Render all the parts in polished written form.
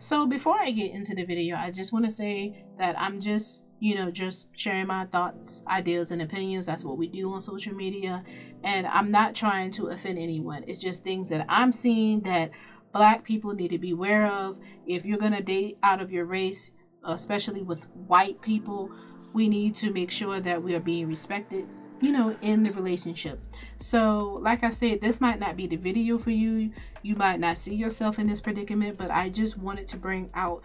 So before I get into the video, I just want to say that I'm just, just sharing my thoughts, ideas, and opinions. That's what we do on social media. And I'm not trying to offend anyone. It's just things that I'm seeing that Black people need to be aware of. If you're going to date out of your race, especially with white people, we need to make sure that we are being respected, in the relationship. So, like I said, this might not be the video for you. You might not see yourself in this predicament, but I just wanted to bring out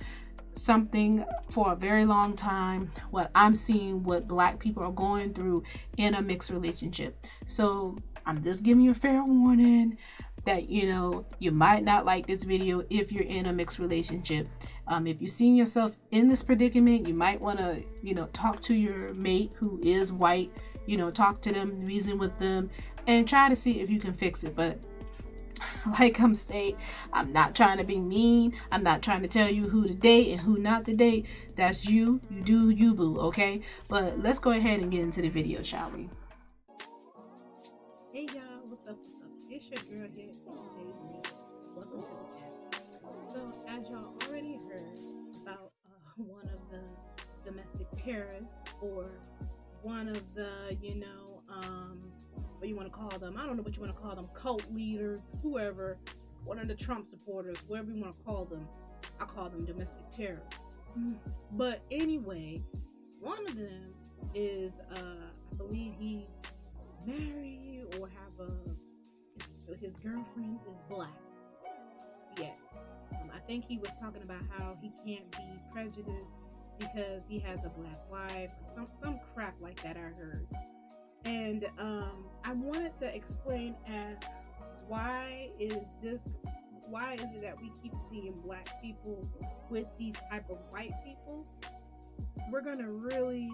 something for a very long time, what I'm seeing, what Black people are going through in a mixed relationship. So, I'm just giving you a fair warning that you might not like this video if you're in a mixed relationship. If you've seen yourself in this predicament, you might want to talk to your mate who is white, talk to them, reason with them, and try to see if you can fix it. But like I'm not trying to be mean. I'm not trying to tell you who to date and who not to date. That's you do you, boo. Okay, but let's go ahead and get into the video, shall we? Hey y'all, what's up? It's your girl here, Jay's me. Welcome to the channel. So, as y'all already heard about one of the domestic terrorists, or one of the, what you want to call them? I don't know what you want to call them, cult leaders, whoever, one of the Trump supporters, whatever you want to call them. I call them domestic terrorists. But anyway, one of them is, I believe he's married or his girlfriend is Black. Yes. I think he was talking about how he can't be prejudiced because he has a Black wife, or some crap like that I heard. And I wanted to explain as why is it that we keep seeing Black people with these type of white people? We're gonna really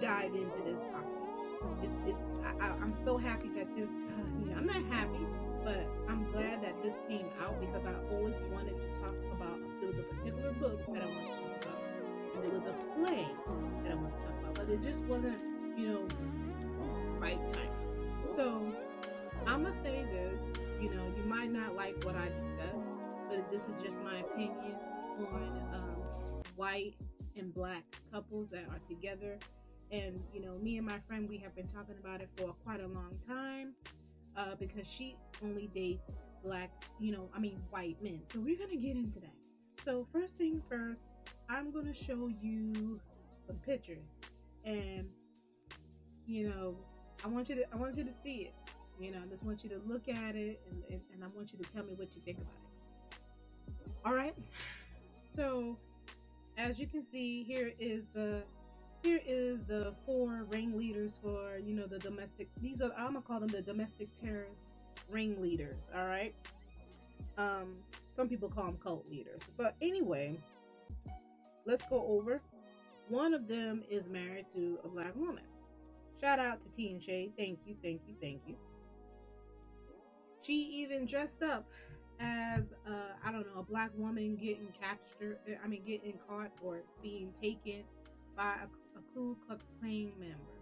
dive into this topic. I'm so happy that this. I'm not happy, but I'm glad that this came out because I always wanted to talk about. There was a particular book that I wanted to talk about, and there was a play that I wanted to talk about, but it just wasn't, right time. So I'm gonna say this. You might not like what I discussed, but this is just my opinion on white and Black couples that are together. And me and my friend, we have been talking about it for quite a long time, because she only dates white men. So we're gonna get into that. So first thing first, I'm gonna show you some pictures, and I want you to see it. I just want you to look at it, and I want you to tell me what you think about it. All right. So as you can see, here is the 4 ringleaders for the domestic. I'm gonna call them the domestic terrorist ringleaders. All right. Some people call them cult leaders, but anyway, let's go over. One of them is married to a Black woman. Shout out to T and Shay. Thank you. She even dressed up as a Black woman getting caught or being taken by a Ku Klux Klan member.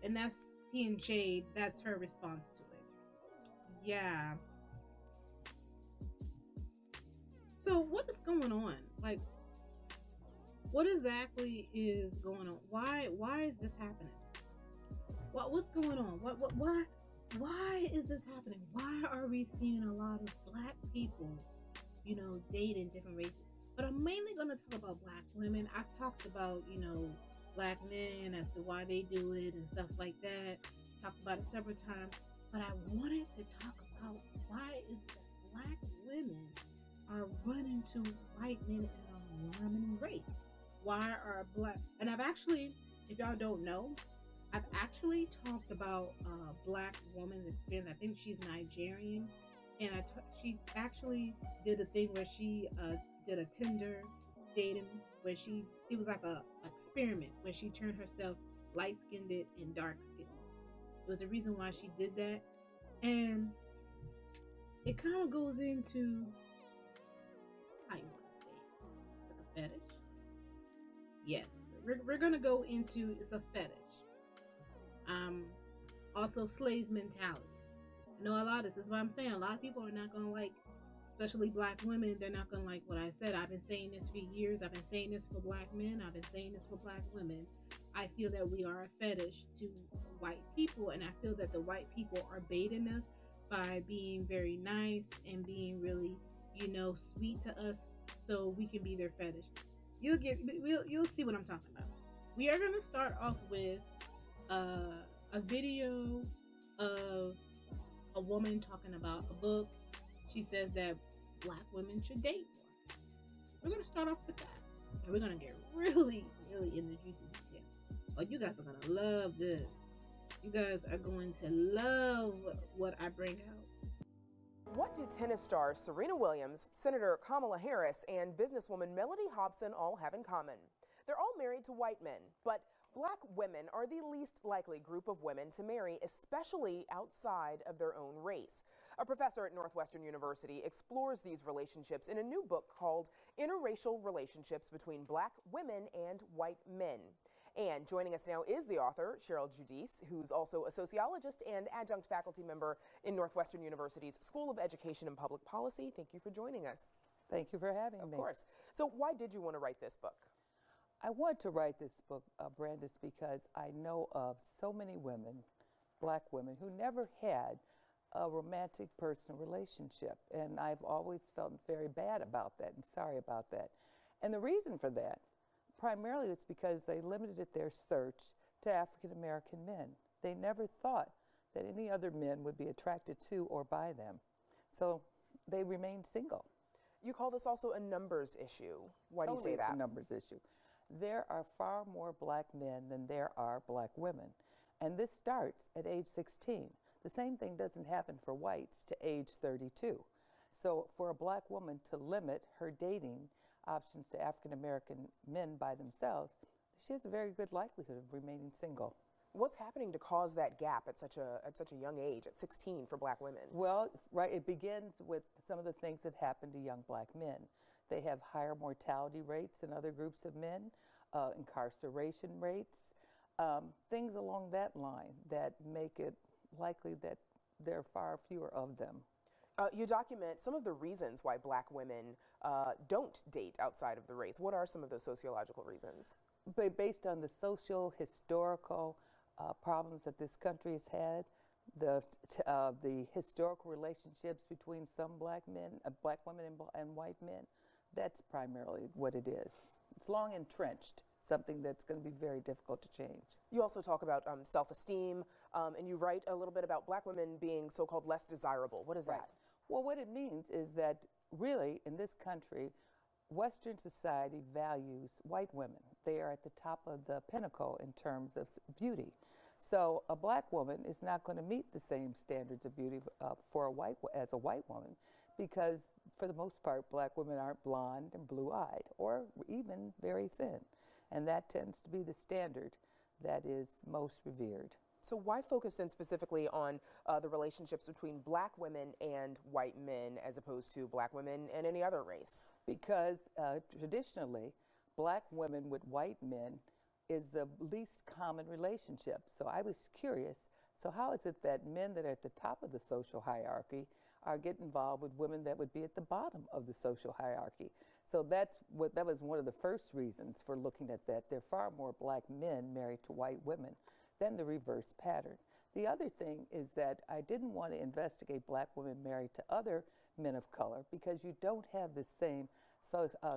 And that's T and Shade, that's her response to it. Yeah. So what is going on? Like, what exactly is going on? Why is this happening? What's going on? Why is this happening? Why are we seeing a lot of Black people, dating different races? But I'm mainly going to talk about Black women. I've talked about, Black men as to why they do it and stuff like that. Talked about it several times. But I wanted to talk about why is that Black women are running to white men at an alarming rate. Why are Black... And I've actually, if y'all don't know, I've actually talked about Black woman's experience. I think she's Nigerian. And she actually did a thing where she did a Tinder dating where it was like a experiment where she turned herself light-skinned and dark-skinned. There was a reason why she did that. And it kind of goes into, how you want to say it, like a fetish? Yes, we're going to go into, it's a fetish. Also slave mentality. know, a lot of this is what I'm saying. A lot of people are not going to like, especially black women, they're not going to like what I said. I've been saying this for years. I've been saying this for black men. I've been saying this for black women. I feel that we are a fetish to white people, and I feel that the white people are baiting us by being very nice and being really, you know, sweet to us so we can be their fetish. You'll see what I'm talking about. We are going to start off with a video of a woman talking about a book. She says that black women should date more. We're going to start off with that. And we're going to get really, really in the juicy detail. Oh, you guys are going to love this. You guys are going to love what I bring out. What do tennis stars Serena Williams, Senator Kamala Harris, and businesswoman Melody Hobson all have in common? They're all married to white men, but black women are the least likely group of women to marry, especially outside of their own race. A professor at Northwestern University explores these relationships in a new book called Interracial Relationships Between Black Women and White Men. And joining us now is the author, Cheryl Judice, who's also a sociologist and adjunct faculty member in Northwestern University's School of Education and Public Policy. Thank you for joining us. Thank you for having me. Of course. So why did you want to write this book? I wanted to write this book, Brandis, because I know of so many women, black women, who never had a romantic personal relationship. And I've always felt very bad about that and sorry about that. And the reason for that, primarily, it's because they limited their search to African American men. They never thought that any other men would be attracted to or by them. So they remained single. You call this also a numbers issue. Why do you say that? It's a numbers issue. There are far more black men than there are black women. And this starts at age 16. The same thing doesn't happen for whites to age 32. So for a black woman to limit her dating options to African American men by themselves, she has a very good likelihood of remaining single. What's happening to cause that gap at such a young age, at 16, for black women? Well, right, it begins with some of the things that happen to young black men. They have higher mortality rates than other groups of men, incarceration rates, things along that line that make it likely that there are far fewer of them. You document some of the reasons why black women don't date outside of the race. What are some of those sociological reasons? Based on the social, historical problems that this country has had, the historical relationships between some black men, black women and white men, that's primarily what it is. It's long entrenched, something that's going to be very difficult to change. You also talk about self-esteem, and you write a little bit about black women being so-called less desirable. What is that? Well, what it means is that really in this country, Western society values white women. They are at the top of the pinnacle in terms of beauty. So a black woman is not going to meet the same standards of beauty as a white woman, because for the most part, black women aren't blonde and blue-eyed or even very thin. And that tends to be the standard that is most revered. So why focus then specifically on the relationships between black women and white men as opposed to black women and any other race? Because traditionally, black women with white men is the least common relationship. So I was curious, so how is it that men that are at the top of the social hierarchy are getting involved with women that would be at the bottom of the social hierarchy? So that was one of the first reasons for looking at that. There are far more black men married to white women than the reverse pattern. The other thing is that I didn't want to investigate black women married to other men of color because you don't have the same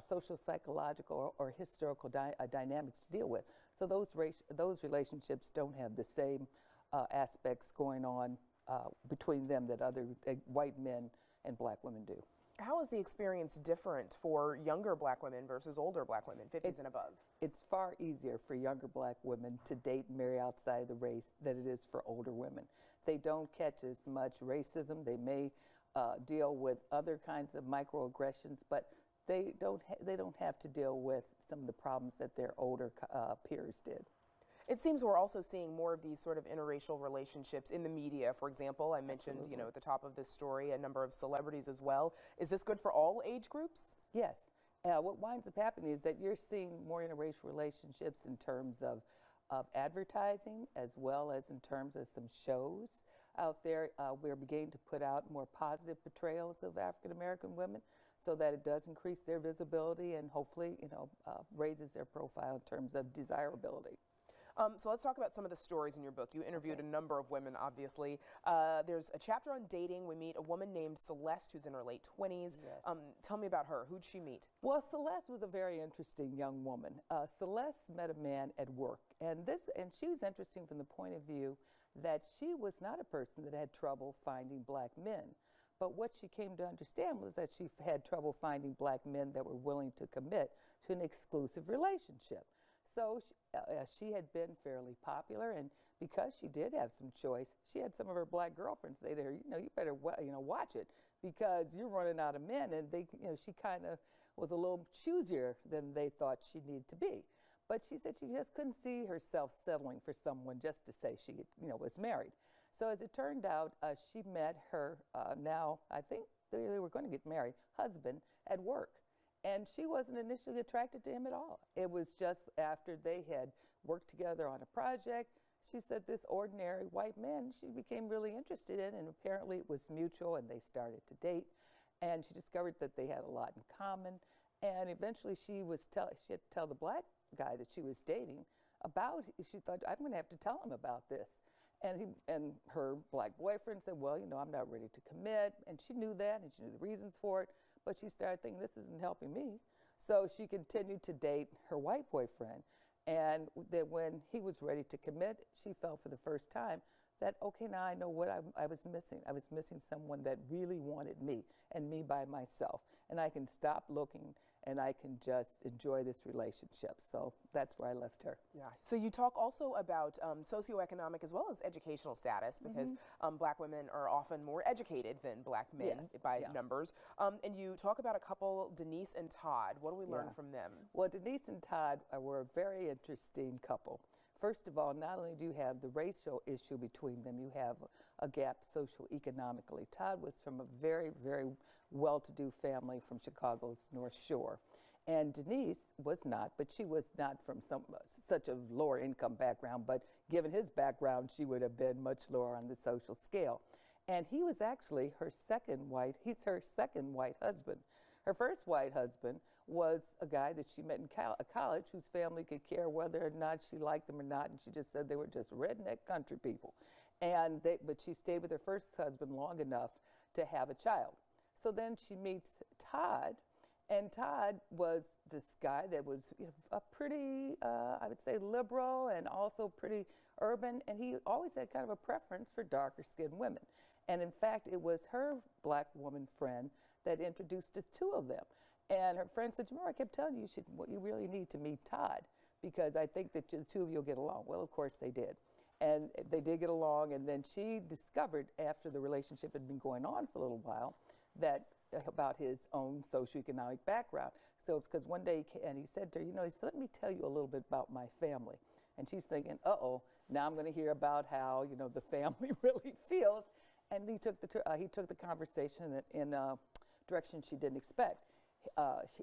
social, psychological, or historical dynamics to deal with. So those relationships don't have the same aspects going on between them that other white men and black women do. How is the experience different for younger black women versus older black women, 50s and above? It's far easier for younger black women to date and marry outside the race than it is for older women. They don't catch as much racism. They may deal with other kinds of microaggressions, but they don't have to deal with some of the problems that their older peers did. It seems we're also seeing more of these sort of interracial relationships in the media. For example, I mentioned, you know, at the top of this story, a number of celebrities as well. Is this good for all age groups? Yes. What winds up happening is that you're seeing more interracial relationships in terms of advertising as well as in terms of some shows. out there. We're beginning to put out more positive portrayals of African American women so that it does increase their visibility and hopefully, raises their profile in terms of desirability. So let's talk about some of the stories in your book. You interviewed a number of women, obviously. There's a chapter on dating. We meet a woman named Celeste who's in her late 20s. Yes. Tell me about her. Who'd she meet? Well, Celeste was a very interesting young woman. Celeste met a man at work, and she was interesting from the point of view that she was not a person that had trouble finding black men. But what she came to understand was that she had trouble finding black men that were willing to commit to an exclusive relationship. So she had been fairly popular, and because she did have some choice, she had some of her black girlfriends say to her, you better watch it because you're running out of men. And she kind of was a little choosier than they thought she needed to be. But she said she just couldn't see herself settling for someone just to say she was married. So as it turned out, she met her now, I think they were going to get married, husband at work. And she wasn't initially attracted to him at all. It was just after they had worked together on a project, she said this ordinary white man she became really interested in, and apparently it was mutual, and they started to date. And she discovered that they had a lot in common. And eventually she had to tell the black guy that she was dating about, she thought, I'm going to have to tell him about this. And her black boyfriend said, well, I'm not ready to commit. And she knew that, and she knew the reasons for it. But she started thinking, this isn't helping me. So she continued to date her white boyfriend. And that when he was ready to commit, she felt for the first time that, okay, now I know what I was missing. I was missing someone that really wanted me and me by myself. And I can stop looking and I can just enjoy this relationship. So that's where I left her. Yeah. So you talk also about socioeconomic as well as educational status, because black women are often more educated than black men by numbers. And you talk about a couple, Denise and Todd. What do we learn from them? Well, Denise and Todd were a very interesting couple. First of all, not only do you have the racial issue between them, you have a gap socioeconomically. Todd was from a very, very well-to-do family from Chicago's North Shore. And Denise was not, but she was not from such a lower income background, but given his background, she would have been much lower on the social scale. And he was actually her second white husband. Her first white husband was a guy that she met in college whose family could care whether or not she liked them or not, and she just said they were just redneck country people. But she stayed with her first husband long enough to have a child. So then she meets Todd, and Todd was this guy that was a pretty, I would say, liberal and also pretty urban, and he always had kind of a preference for darker-skinned women. And in fact, it was her black woman friend that introduced the two of them. And her friend said, I kept telling you, you really need to meet Todd because I think that the two of you will get along. Well, of course they did. And they did get along, and then she discovered after the relationship had been going on for a little while about his own socioeconomic background. So it's because one day he said to her, he said, let me tell you a little bit about my family. And she's thinking, uh-oh, now I'm going to hear about how, the family really feels. And he took the conversation in a direction she didn't expect.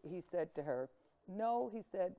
He said to her, no, he said,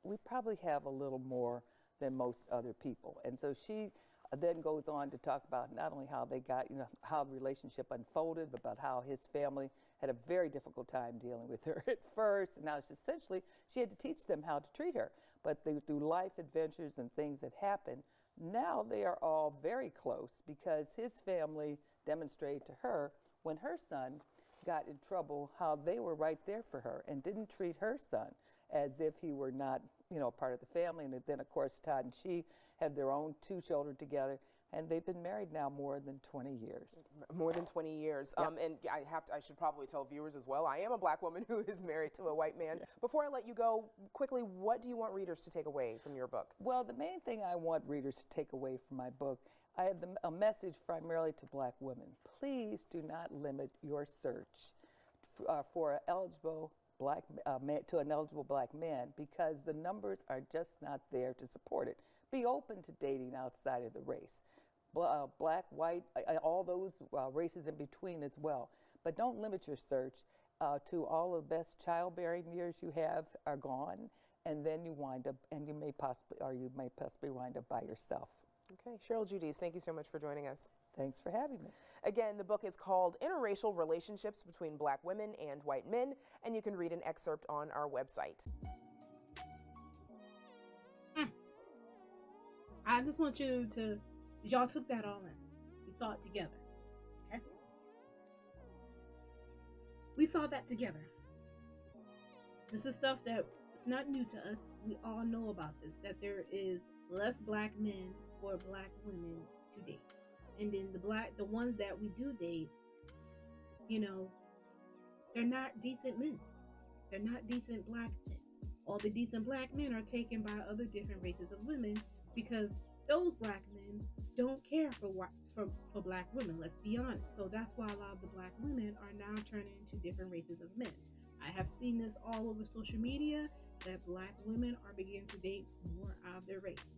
we probably have a little more than most other people. And so she then goes on to talk about not only how they got, how the relationship unfolded, but about how his family had a very difficult time dealing with her at first. And now essentially she had to teach them how to treat her. But through life adventures and things that happened, now they are all very close because his family demonstrated to her when her son got in trouble how they were right there for her and didn't treat her son as if he were not, part of the family. And then, of course, Todd and she have their own 2 children together, and they've been married now more than 20 years. More than 20 years. Yep. And I should probably tell viewers as well, I am a black woman who is married to a white man. Yeah. Before I let you go, quickly, what do you want readers to take away from your book? Well, the main thing I want readers to take away from my book, I have a message primarily to black women. Please do not limit your search for an eligible to an eligible black man because the numbers are just not there to support it. Be open to dating outside of the race. Black, white, all those races in between as well. But don't limit your search to all the best childbearing years you have are gone, and then you wind up, and you may possibly wind up by yourself. Okay, Cheryl, Judice, thank you so much for joining us. Thanks for having me. Again, the book is called Interracial Relationships Between Black Women and White Men, and you can read an excerpt on our website. I just want you to, y'all took that all in. We saw it together. Okay? We saw that together. This is stuff that it's not new to us. We all know about this, that there is less black men or black women to date. And then the ones that we do date, you know, they're not decent men. They're not decent black men. All the decent black men are taken by other different races of women because those black men don't care for black women, let's be honest. So that's why a lot of the black women are now turning into different races of men. I have seen this all over social media, that black women are beginning to date more out of their race.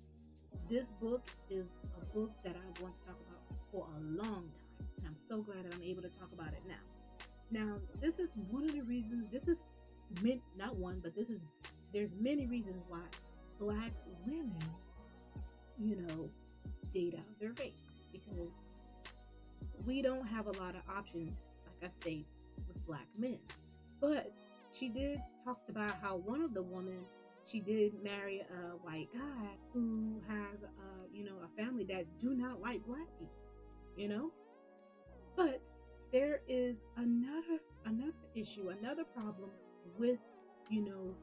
This book is a book that I want to talk about for a long time, and I'm so glad that I'm able to talk about it now. Now, this is one of the reasons, there's many reasons why black women, you know, date out their race, because we don't have a lot of options, like I state, with black men. But she did talk about how one of the women, she did marry a white guy who has a family that do not like black people, you know. But there is another issue, another problem with, you know,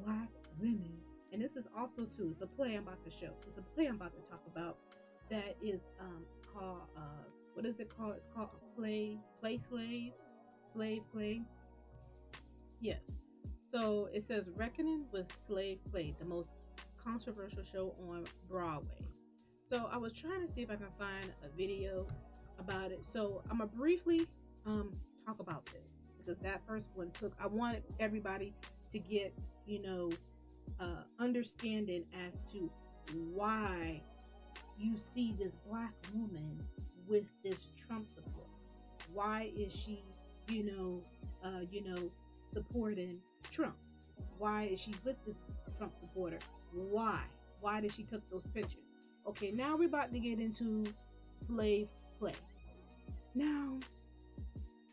black women, and this is also too, it's a play I'm about to show. It's a play I'm about to talk about that is it's called what is it called? It's called a play slaves, slave play. Yes. So it says Reckoning with Slave Play, the most controversial show on Broadway. So I was trying to see if I can find a video about it. So I'm gonna briefly talk about this, because that first one I wanted everybody to get, you know, understanding as to why you see this black woman with this Trump support. Why is she, supporting Trump? Why is she with this Trump supporter? Why? Why did she took those pictures? Okay, now we're about to get into slave play. Now,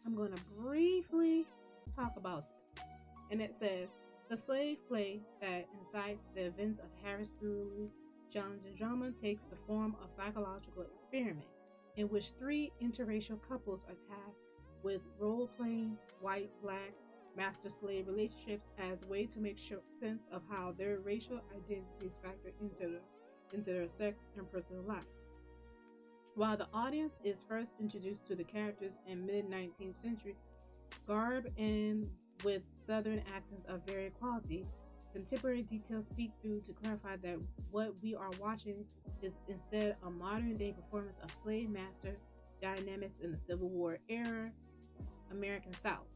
I'm going to briefly talk about this. And it says, the slave play that incites the events of Harris through challenge and drama takes the form of psychological experiment in which 3 interracial couples are tasked with role-playing white-black master-slave relationships as a way to make sense of how their racial identities factor into their sex and personal lives. While the audience is first introduced to the characters in mid-19th century garb and with southern accents of varied quality, contemporary details speak through to clarify that what we are watching is instead a modern-day performance of slave-master dynamics in the Civil War era American South,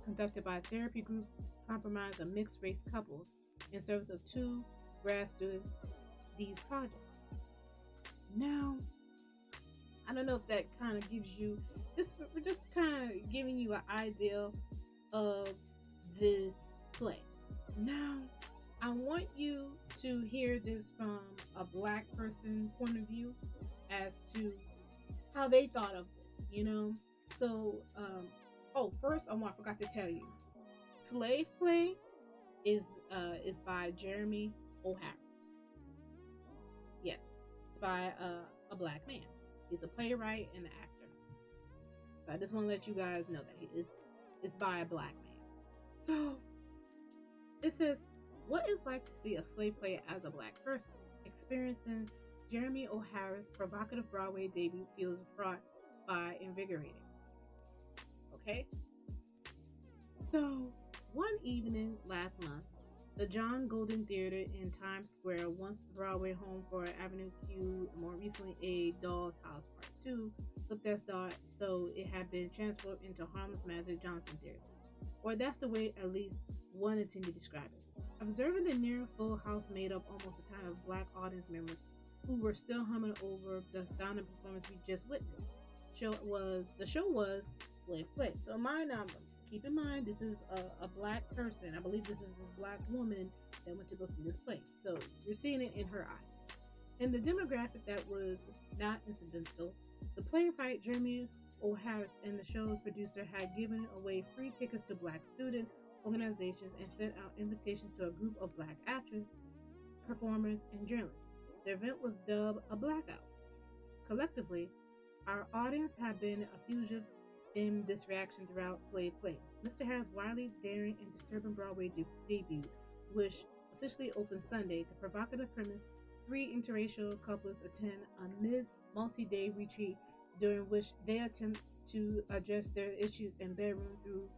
conducted by a therapy group comprised of mixed-race couples in service of 2 grad students these projects. Now, I don't know if that kind of gives you this. We're just kind of giving you an idea of this play. Now, I want you to hear this from a black person point of view as to how they thought of this. You know, so first I forgot to tell you, Slave Play is by Jeremy O'Harris. Yes, it's by a black man. He's a playwright and an actor. So I just want to let you guys know that it's by a black man. So it says, what it's like to see a slave play as a black person. Experiencing Jeremy O'Harris' provocative Broadway debut feels fraught by invigorating. Okay? So, one evening last month, the John Golden Theater in Times Square, once the Broadway home for Avenue Q, more recently A Doll's House Part 2, looked as though it had been transformed into Harlem's Magic Johnson Theater. Or that's the way at least one intended to describe it. Observing the near full house made up almost a ton of black audience members who were still humming over the astounding performance we just witnessed. The show was Slave Play. So keep in mind, this is a black person. I believe this is this black woman that went to go see this play. So you're seeing it in her eyes. And the demographic that was not incidental The playwright Jeremy O'Harris and the show's producer had given away free tickets to Black student organizations and sent out invitations to a group of Black actors, performers, and journalists. The event was dubbed a blackout. Collectively, our audience had been a fugitive in this reaction throughout Slave Play. Mr. Harris' wildly daring and disturbing Broadway debut, which officially opened Sunday, the provocative premise: three interracial couples attend a multi-day retreat during which they attempt to address their issues in bedroom through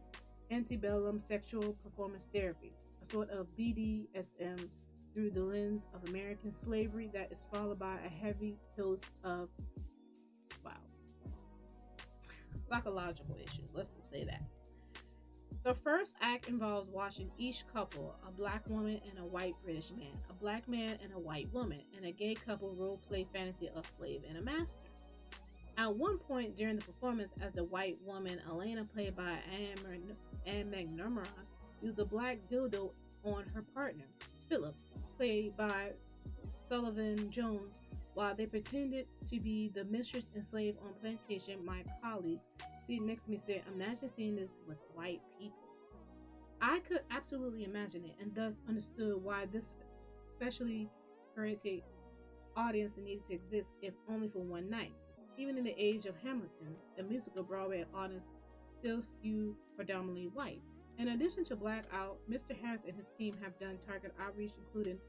antebellum sexual performance therapy, a sort of BDSM through the lens of American slavery that is followed by a heavy dose of, psychological issues. Let's just say that. The first act involves watching each couple, a Black woman and a white British man, a Black man and a white woman, and a gay couple role-play fantasy of slave and a master. At one point during the performance, as the white woman, Elena, played by Anne McNamara, used a black dildo on her partner, Philip, played by Sullivan Jones, while they pretended to be the mistress and slave on plantation. My colleagues seated next to me said, "Imagine seeing this with white people." I could absolutely imagine it, and thus understood why this specially curated audience needed to exist, if only for one night. Even in the age of Hamilton, the musical Broadway audience still skewed predominantly white. In addition to Blackout, Mr. Harris and his team have done target outreach, including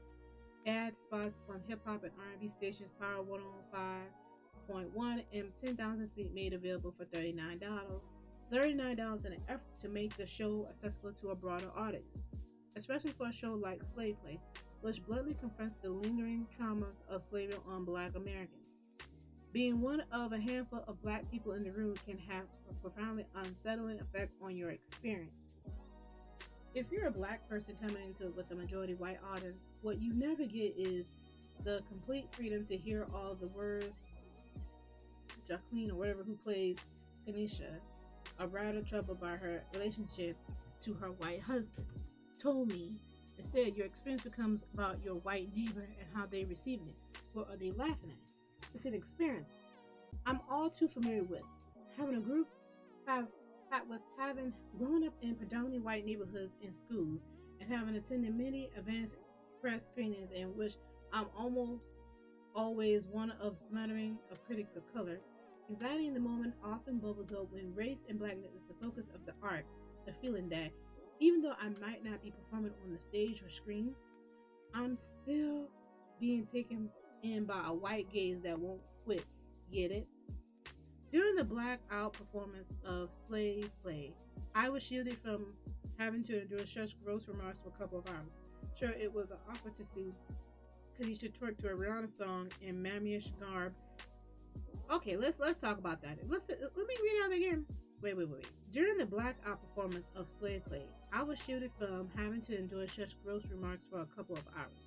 ad spots on hip-hop and R&B stations Power 105.1 and 10,000 seats made available for $39. $39 in an effort to make the show accessible to a broader audience, especially for a show like Slave Play, which bluntly confronts the lingering traumas of slavery on Black Americans. Being one of a handful of Black people in the room can have a profoundly unsettling effect on your experience. If you're a Black person coming into it with a majority white audience, what you never get is the complete freedom to hear all the words Jacqueline, or whatever, who plays Kanisha, a rather troubled by her relationship to her white husband, told me. Instead, your experience becomes about your white neighbor and how they receive it. What are they laughing at? It's an experience I'm all too familiar with. Having a group having grown up in predominantly white neighborhoods and schools, and having attended many advanced press screenings in which I'm almost always one of smattering of critics of color, anxiety in the moment often bubbles up when race and Blackness is the focus of the art. The feeling that even though I might not be performing on the stage or screen, I'm still being taken in by a white gaze that won't quit. Get it? During the Blackout performance of Slave Play, I was shielded from having to endure such gross remarks for a couple of hours. Sure, it was awkward to see Kanisha twerk to a Rihanna song in mammyish garb. Okay, let's talk about that. Let me read out again. Wait. During the Blackout performance of Slave Play, I was shielded from having to endure such gross remarks for a couple of hours.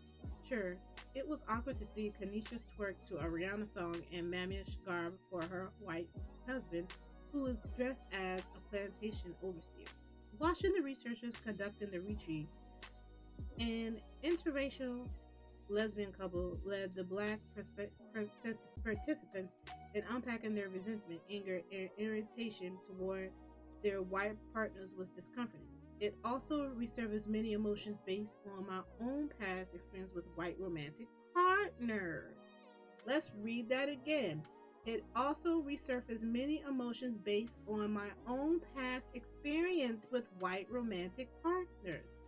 Sure, it was awkward to see Kanisha's twerk to a Rihanna song in mammyish garb for her white husband, who was dressed as a plantation overseer. Watching the researchers conducting the retreat, an interracial lesbian couple led the Black participants in unpacking their resentment, anger, and irritation toward their white partners was discomforting. It also resurfaced many emotions based on my own past experience with white romantic partners. Let's read that again. It also resurfaced many emotions based on my own past experience with white romantic partners.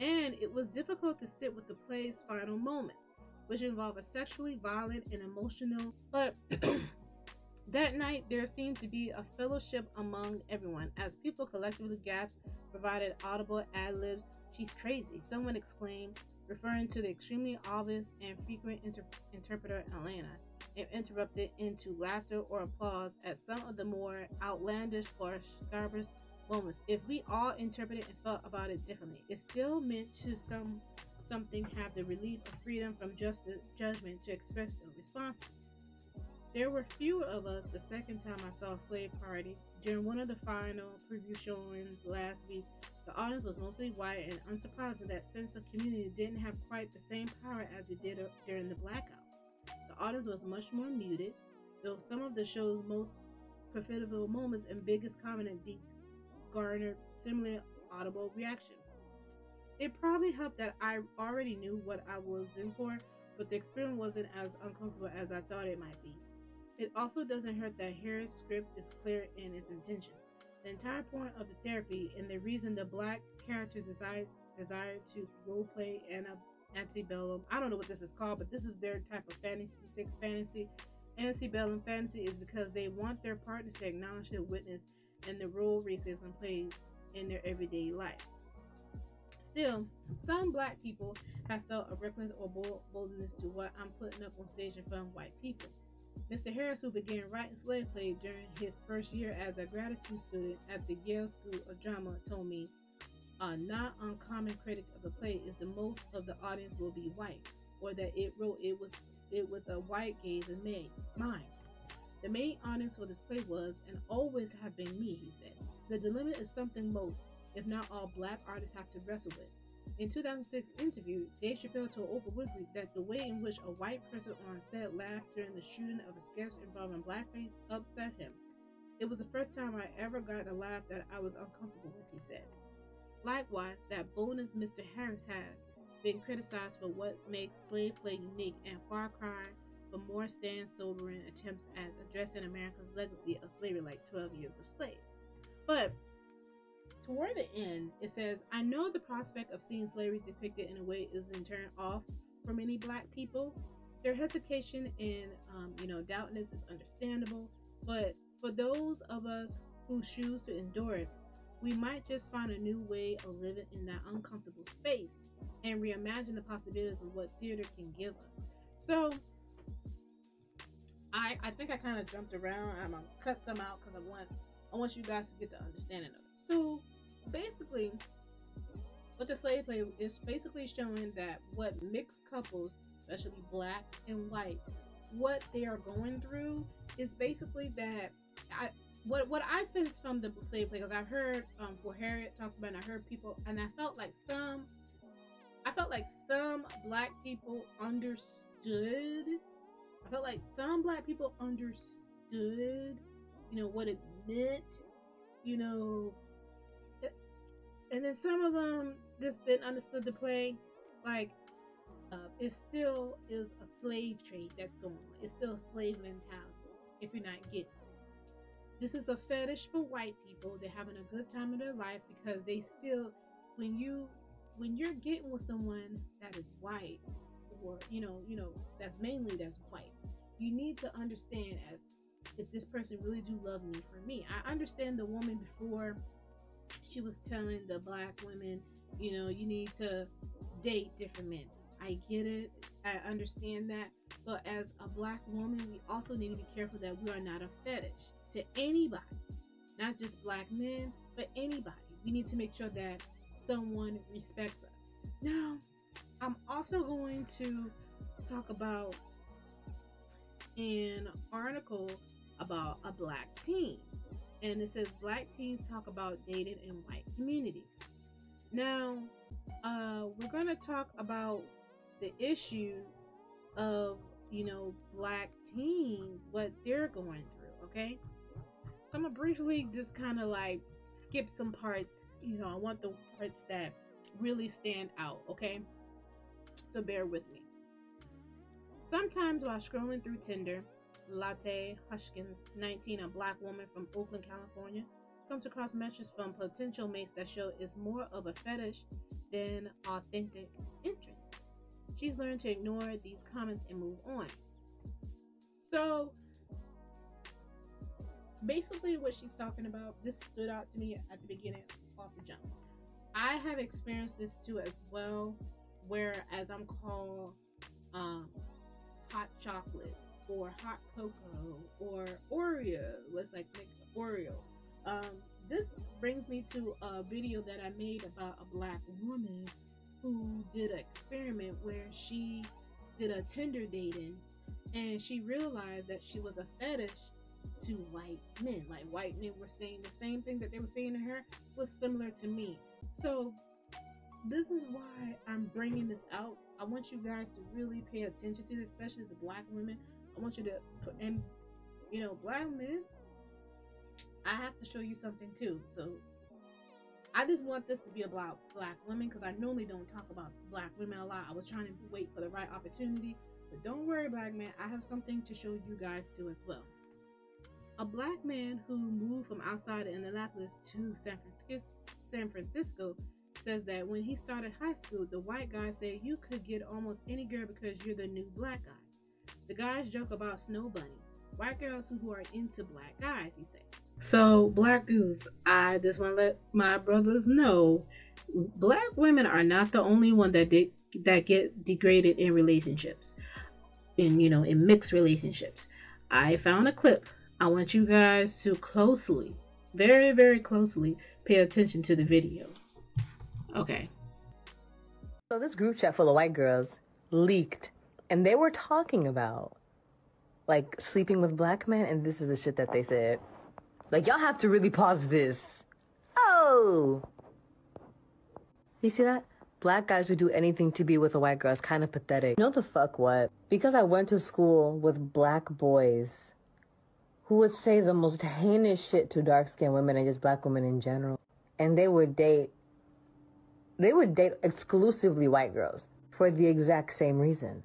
And it was difficult to sit with the play's final moments, which involve a sexually violent and emotional, but that night there seemed to be a fellowship among everyone, as people collectively gasped, provided audible ad-libs. "She's crazy," someone exclaimed, referring to the extremely obvious and frequent interpreter Atlanta, and interrupted into laughter or applause at some of the more outlandish or scabrous moments. If we all interpreted and felt about it differently, it still meant to something have the relief of freedom from judgment to express the responses. There were fewer of us the second time I saw Slave Party. During one of the final preview showings last week, the audience was mostly white, and unsurprising, that sense of community didn't have quite the same power as it did during the Blackout. The audience was much more muted, though some of the show's most profitable moments and biggest comedy beats garnered similar audible reaction. It probably helped that I already knew what I was in for, but the experience wasn't as uncomfortable as I thought it might be. It also doesn't hurt that Harris' script is clear in its intention. The entire point of the therapy and the reason the black characters desire to roleplay and antebellum. I don't know what this is called, but this is their type of fantasy. Antebellum fantasy is because they want their partners to acknowledge their witness and the role racism plays in their everyday lives. Still, some black people have felt a reckless or boldness to what I'm putting up on stage in front of white people. Mr. Harris, who began writing slave play during his first year as a graduate student at the Yale School of Drama, told me a not uncommon critic of the play is the most of the audience will be white, or that it wrote it with a white gaze in mind. The main audience for this play was and always have been me, he said. The dilemma is something most, if not all, black artists have to wrestle with. In 2006 interview, Dave Chappelle told Oprah Winfrey that the way in which a white person on set laughed during the shooting of a sketch involving blackface upset him. It was the first time I ever got a laugh that I was uncomfortable with, he said. Likewise, that boldness Mr. Harris has been criticized for what makes slave play unique and far cry from more sobering attempts at addressing America's legacy of slavery like 12 Years a Slave. But toward the end, it says, I know the prospect of seeing slavery depicted in a way is in turn off for many black people. Their hesitation and doubtness is understandable, but for those of us who choose to endure it, we might just find a new way of living in that uncomfortable space and reimagine the possibilities of what theater can give us. So I think I kind of jumped around. I'm gonna cut some out because I want you guys to get the understanding of it. So basically, what the slave play is basically showing that what mixed couples, especially blacks and white, what they are going through is basically that what I sense from the slave play, because I've heard for Harriet talk about, and I heard people, and I felt like some black people understood. I felt like some black people understood, what it meant, and then some of them just didn't understood the play. Like, it still is a slave trade that's going on. It's still a slave mentality, if you're not getting it. This is a fetish for white people. They're having a good time in their life because they still, when you're getting with someone that is white, or that's white, you need to understand as if this person really do love me for me. I understand the woman before, she was telling the black women, you need to date different men. I get it. I understand that. But as a black woman, we also need to be careful that we are not a fetish to anybody, not just black men, but anybody. We need to make sure that someone respects us. Now, I'm also going to talk about an article about a black teen. And it says black teens talk about dating in white communities. Now, we're going to talk about the issues of, black teens, what they're going through, okay? So I'm going to briefly just kind of like skip some parts. I want the parts that really stand out, okay? So bear with me. Sometimes while scrolling through Tinder, Latte Hushkins, 19, a black woman from Oakland, California, comes across messages from potential mates that show it's more of a fetish than authentic interest. She's learned to ignore these comments and move on. So basically what she's talking about, this stood out to me at the beginning off the jump. I have experienced this too as well, where as I'm called hot chocolate or hot cocoa or Oreo. Let's like make Oreo. This brings me to a video that I made about a black woman who did an experiment where she did a Tinder dating, and she realized that she was a fetish to white men. Like white men were saying the same thing that they were saying to her was similar to me. So this is why I'm bringing this out. I want you guys to really pay attention to this, especially the black women. I want you to Black men, I have to show you something too. So I just want this to be about black women because I normally don't talk about black women a lot. I was trying to wait for the right opportunity. But don't worry, black man, I have something to show you guys too as well. A black man who moved from outside of Indianapolis to San Francisco says that when he started high school, the white guy said you could get almost any girl because you're the new black guy. The guys joke about snow bunnies, white girls who are into black guys, he said. So, black dudes, I just want to let my brothers know, black women are not the only one that get degraded in relationships, in mixed relationships. I found a clip. I want you guys to closely, very, very closely, pay attention to the video. Okay. So this group chat full of white girls leaked, and they were talking about, like, sleeping with black men, and this is the shit that they said. Like, y'all have to really pause this. Oh! You see that? Black guys would do anything to be with a white girl. It's kind of pathetic. You know the fuck what? Because I went to school with black boys who would say the most heinous shit to dark-skinned women and just black women in general. And they would date exclusively white girls for the exact same reason.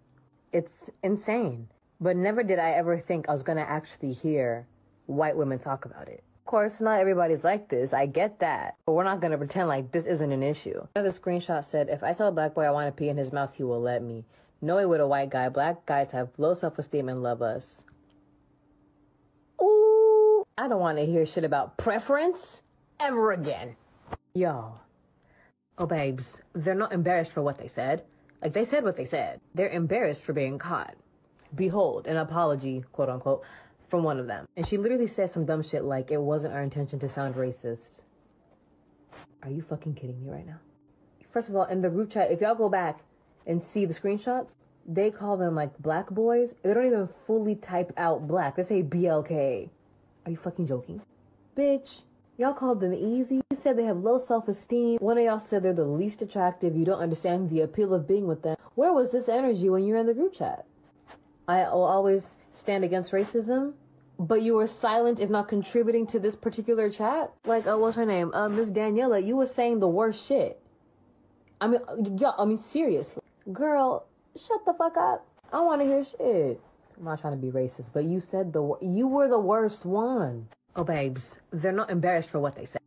It's insane. But never did I ever think I was going to actually hear white women talk about it. Of course, not everybody's like this. I get that. But we're not going to pretend like this isn't an issue. Another screenshot said, if I tell a black boy I want to pee in his mouth, he will let me. No way with a white guy. Black guys have low self-esteem and love us. Ooh, I don't want to hear shit about preference ever again. Yo. Oh, babes, they're not embarrassed for what they said. Like, they said what they said. They're embarrassed for being caught. Behold, an apology, quote unquote, from one of them. And she literally said some dumb shit like, it wasn't our intention to sound racist. Are you fucking kidding me right now? First of all, in the group chat, if y'all go back and see the screenshots, they call them like black boys. They don't even fully type out black. They say BLK. Are you fucking joking? Bitch, y'all called them easy. You said they have low self-esteem. One of y'all said they're the least attractive. You don't understand the appeal of being with them. Where was this energy when you were in the group chat? I will always stand against racism, but you were silent if not contributing to this particular chat? Like, what's her name? Miss Daniela, you were saying the worst shit. I mean, seriously. Girl, shut the fuck up. I want to hear shit. I'm not trying to be racist, but you said you were the worst one. Oh, babes, they're not embarrassed for what they said.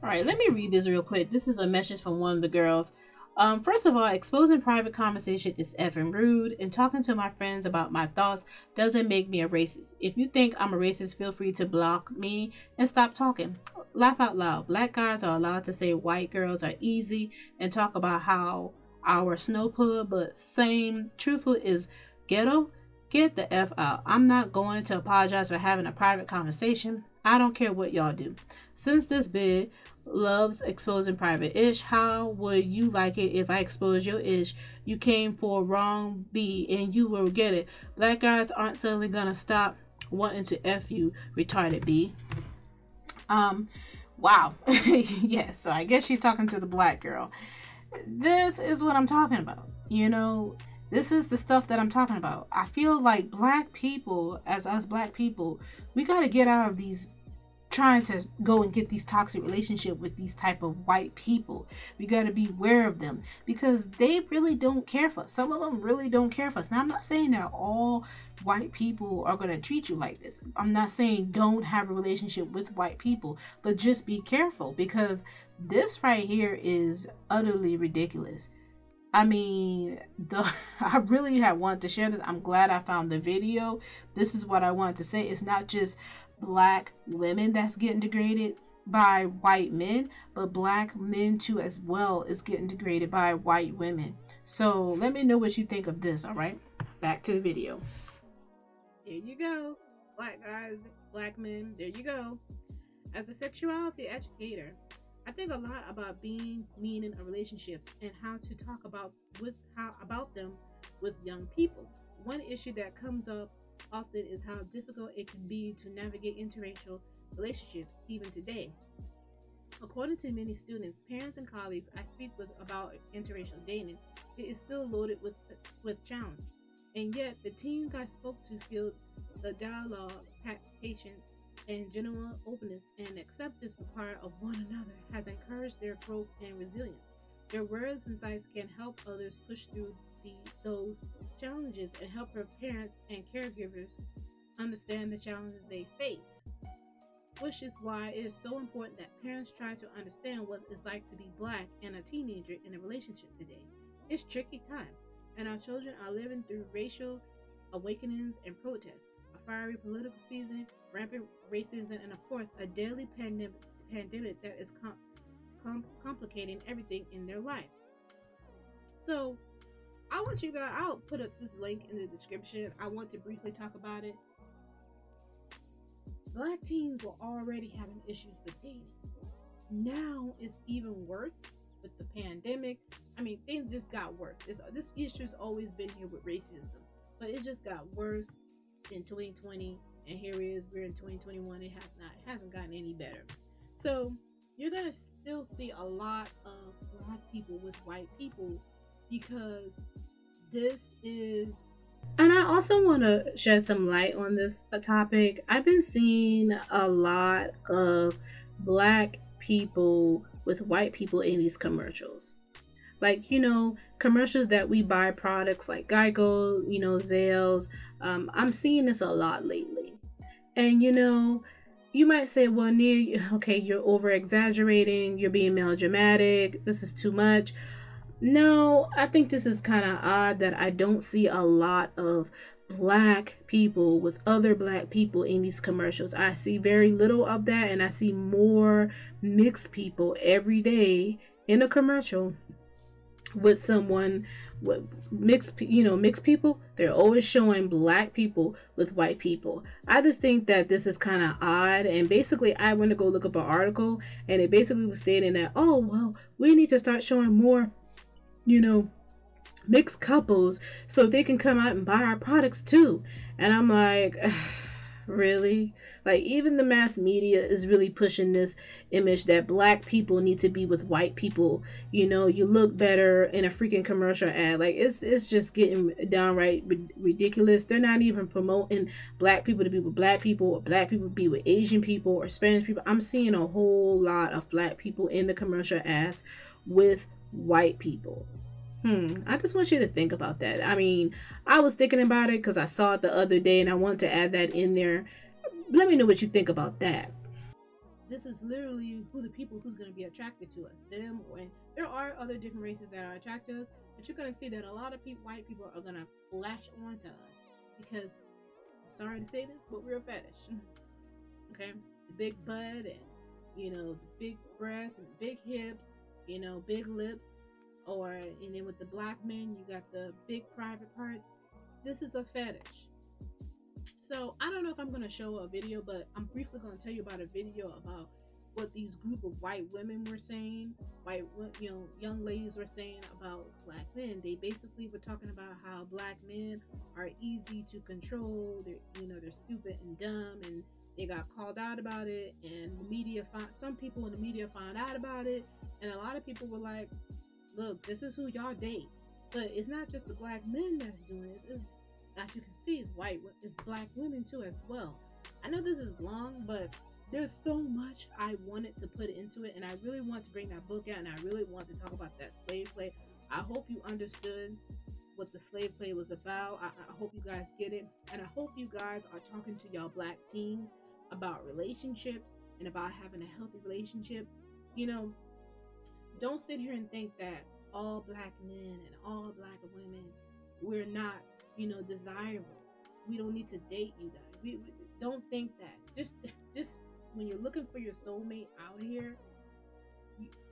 All right, let me read this real quick. This is a message from one of the girls. First of all, exposing private conversation is effing rude, and talking to my friends about my thoughts doesn't make me a racist. If you think I'm a racist, feel free to block me and stop talking. Laugh out loud. Black guys are allowed to say white girls are easy and talk about how our snow pub, but same truthful is ghetto. Get the F out. I'm not going to apologize for having a private conversation. I don't care what y'all do. Since this bid loves exposing private ish, how would you like it if I expose your ish? You came for wrong B and you will get it. Black guys aren't suddenly gonna stop wanting to F you, retarded B. Wow. Yeah, so I guess she's talking to the black girl. This is what I'm talking about. This is the stuff that I'm talking about. I feel like black people, as us black people, we got to get out of these trying to go and get these toxic relationships with these type of white people. We got to be aware of them because they really don't care for us. Some of them really don't care for us. Now, I'm not saying that all white people are going to treat you like this. I'm not saying don't have a relationship with white people, but just be careful because this right here is utterly ridiculous. I mean, I really have wanted to share this. I'm glad I found the video. This is what I wanted to say. It's not just black women that's getting degraded by white men, but black men too as well is getting degraded by white women. So let me know what you think of this. All right, back to the video. There you go. Black guys, black men, there you go. As a sexuality educator, I think a lot about being mean in relationships and how to talk about them with young people. One issue that comes up often is how difficult it can be to navigate interracial relationships even today. According to many students, parents, and colleagues I speak with about interracial dating, it is still loaded with challenge. And yet, the teens I spoke to feel the dialogue, patience, and genuine openness and acceptance required of one another has encouraged their growth and resilience. Their words and insights can help others push through those challenges and help their parents and caregivers understand the challenges they face, which is why it is so important that parents try to understand what it's like to be black and a teenager in a relationship today. It's tricky time, and our children are living through racial awakenings and protests, a fiery political season, rampant racism, and of course, a deadly pandemic that is complicating everything in their lives. So, I want you guys, I'll put up this link in the description. I want to briefly talk about it. Black teens were already having issues with dating. Now it's even worse with the pandemic. I mean, things just got worse. This issue's always been here with racism, but it just got worse in 2020, and here it is. We're in 2021. It hasn't gotten any better. So you're gonna still see a lot of black people with white people because this is. And I also want to shed some light on this topic. I've been seeing a lot of black people with white people in these commercials. Like, commercials that we buy products like Geico, Zales. I'm seeing this a lot lately. And, you might say, well, okay, you're over exaggerating. You're being melodramatic. This is too much. No, I think this is kind of odd that I don't see a lot of black people with other black people in these commercials. I see very little of that, and I see more mixed people every day in a commercial with someone with mixed people. They're always showing black people with white people. I just think that this is kind of odd, and basically I went to go look up an article, and it basically was stating that, oh, well, we need to start showing more mixed couples so they can come out and buy our products too. And I'm like, really? Like, even the mass media is really pushing this image that black people need to be with white people. You look better in a freaking commercial ad. Like, it's just getting downright ridiculous. They're not even promoting black people to be with black people, or black people to be with Asian people or Spanish people. I'm seeing a whole lot of black people in the commercial ads with white people. I just want you to think about that. I mean, I was thinking about it because I saw it the other day and I want to add that in there. Let me know what you think about that. This is literally who's going to be attracted to us. Them, and there are other different races that are attracted to us, but you're going to see that a lot of white people are going to flash onto us because, I'm sorry to say this, but we're a fetish. Okay? The big butt and, the big breasts and big hips, big lips. And then with the black men, you got the big private parts. This is a fetish. So I don't know if I'm going to show a video, but I'm briefly going to tell you about a video about what these group of white women were saying. Young ladies were saying about black men. They basically were talking about how black men are easy to control. They're stupid and dumb, and they got called out about it. And some people in the media found out about it, and a lot of people were like, look, this is who y'all date. But it's not just the black men that's doing this. It's, as you can see, it's black women too as well. I know this is long, but there's so much I wanted to put into it, and I really want to bring that book out, and I really want to talk about that slave play. I hope you understood what the slave play was about. I hope you guys get it, and I hope you guys are talking to y'all black teens about relationships and about having a healthy relationship. Don't sit here and think that all black men and all black women, we're not, desirable. We don't need to date you guys. We don't think that. Just when you're looking for your soulmate out here,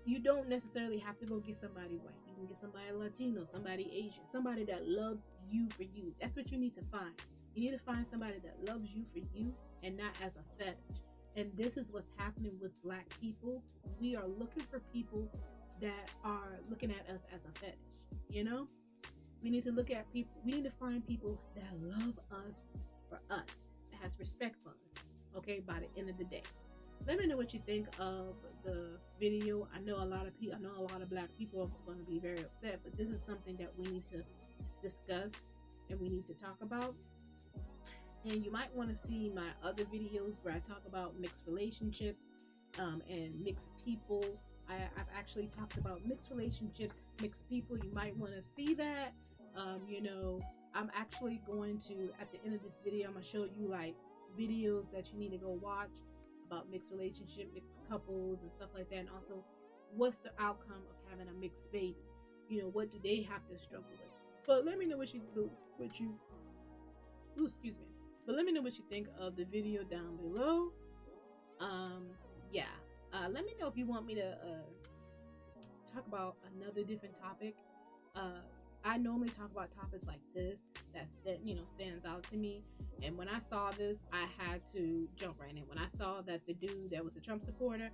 you don't necessarily have to go get somebody white. You can get somebody Latino, somebody Asian, somebody that loves you for you. That's what you need to find. You need to find somebody that loves you for you and not as a fetish. And this is what's happening with black people. We are looking for people that are looking at us as a fetish. We need to look at people. We need to find people that love us for us, that has respect for us. Okay, by the end of the day. Let me know what you think of the video. I know a lot of black people are going to be very upset, but this is something that we need to discuss and we need to talk about. And you might want to see my other videos where I talk about mixed relationships and mixed people. I've actually talked about mixed relationships, mixed people. You might want to see that. You know, I'm actually going to, at the end of this video, I'm going to show you like videos that you need to go watch about mixed relationship, mixed couples and stuff like that. And also, what's the outcome of having a mixed baby? You know, what do they have to struggle with? But let me know what you excuse me. But let me know what you think of the video down below. Let me know if you want me to talk about another different topic. I normally talk about topics like this that stands out to me. And when I saw this, I had to jump right in. When I saw that the dude that was a Trump supporter,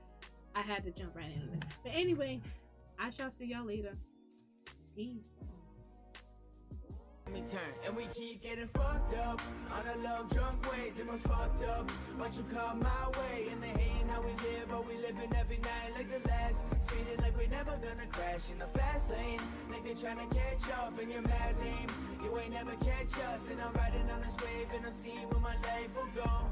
I had to jump right in on this. But anyway, I shall see y'all later. Peace. Me turn and we keep getting fucked up on a love drunk ways, and we're fucked up, but you come my way and they hating how we live, but we living every night like the last, speeding like we're never gonna crash in the fast lane, like they trying to catch up and you're mad lame, you ain't never catch us, and I'm riding on this wave and I'm seeing where my life will go.